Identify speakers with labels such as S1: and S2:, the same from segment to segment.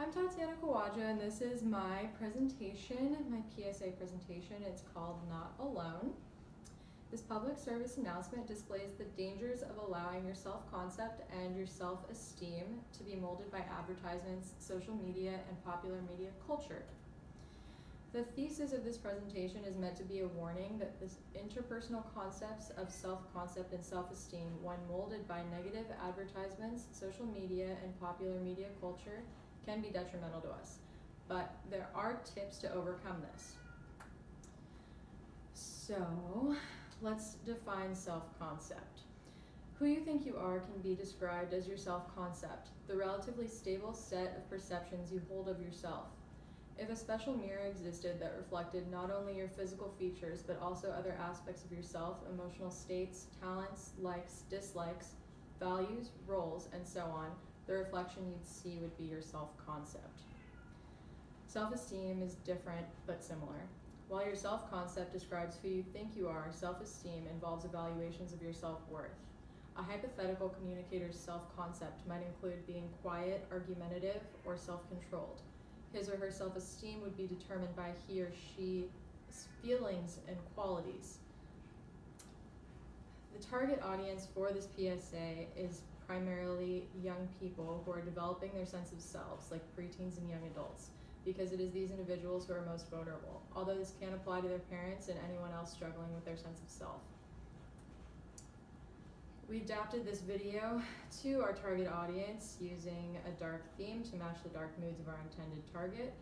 S1: I'm Tatiana Kawaja, and this is my presentation, my PSA presentation. It's called Not Alone. This public service announcement displays the dangers of allowing your self-concept and your self-esteem to be molded by advertisements, social media, and popular media culture. The thesis of this presentation is meant to be a warning that the interpersonal concepts of self-concept and self-esteem, when molded by negative advertisements, social media, and popular media culture, can be detrimental to us. But there are tips to overcome this. So, let's define self-concept. Who you think you are can be described as your self-concept, the relatively stable set of perceptions you hold of yourself. If a special mirror existed that reflected not only your physical features, but also other aspects of yourself, emotional states, talents, likes, dislikes, values, roles, and so on, the reflection you'd see would be your self-concept. Self-esteem is different, but similar. While your self-concept describes who you think you are, self-esteem involves evaluations of your self-worth. A hypothetical communicator's self-concept might include being quiet, argumentative, or self-controlled. His or her self-esteem would be determined by he or she's feelings and qualities. The target audience for this PSA is primarily young people who are developing their sense of selves, like preteens and young adults, because it is these individuals who are most vulnerable, although this can apply to their parents and anyone else struggling with their sense of self. We adapted this video to our target audience using a dark theme to match the dark moods of our intended target,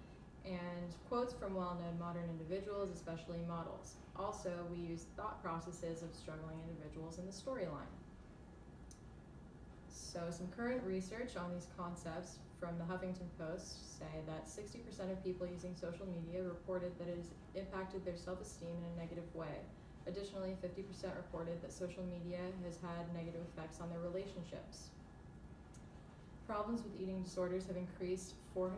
S1: and quotes from well-known modern individuals, especially models. Also, we used thought processes of struggling individuals in the storyline. So some current research on these concepts from the Huffington Post say that 60% of people using social media reported that it has impacted their self-esteem in a negative way. Additionally, 50% reported that social media has had negative effects on their relationships. Problems with eating disorders have increased 400%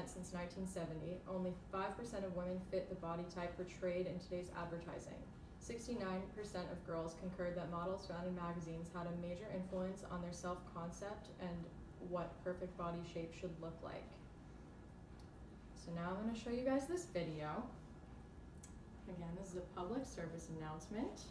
S1: since 1970. Only 5% of women fit the body type portrayed in today's advertising. 69% of girls concurred that models found in magazines had a major influence on their self-concept and what perfect body shape should look like. So now I'm going to show you guys this video. Again, this is a public service announcement.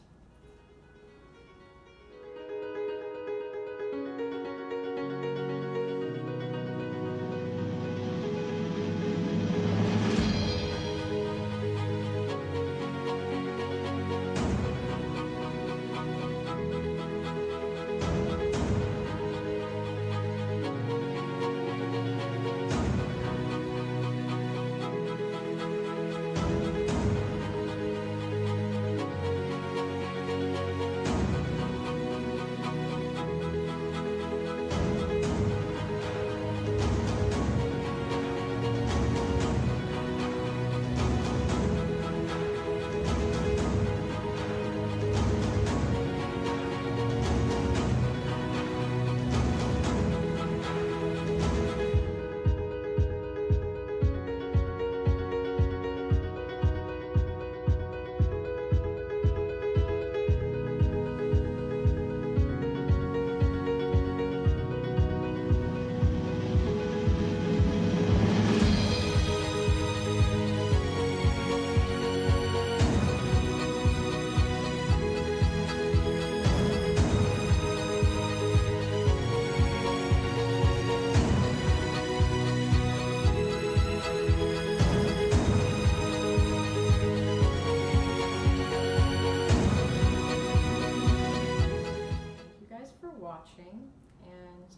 S1: Watching, and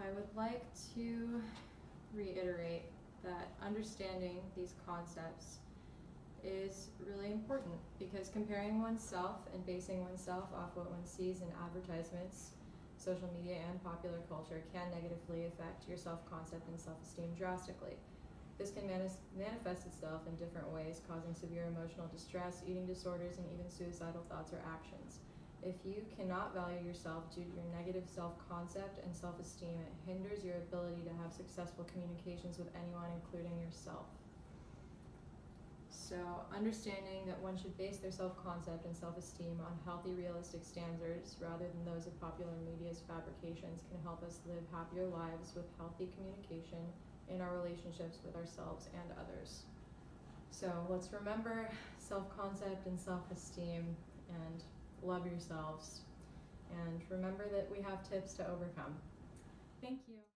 S1: I would like to reiterate that understanding these concepts is really important, because comparing oneself and basing oneself off what one sees in advertisements, social media, and popular culture can negatively affect your self-concept and self-esteem drastically. This can manifest itself in different ways, causing severe emotional distress, eating disorders, and even suicidal thoughts or actions. If you cannot value yourself due to your negative self-concept and self-esteem, it hinders your ability to have successful communications with anyone, including yourself. So, understanding that one should base their self-concept and self-esteem on healthy, realistic standards rather than those of popular media's fabrications can help us live happier lives with healthy communication, in our relationships with ourselves and others. So let's remember self-concept and self-esteem and love yourselves. And remember that we have tips to overcome. Thank you.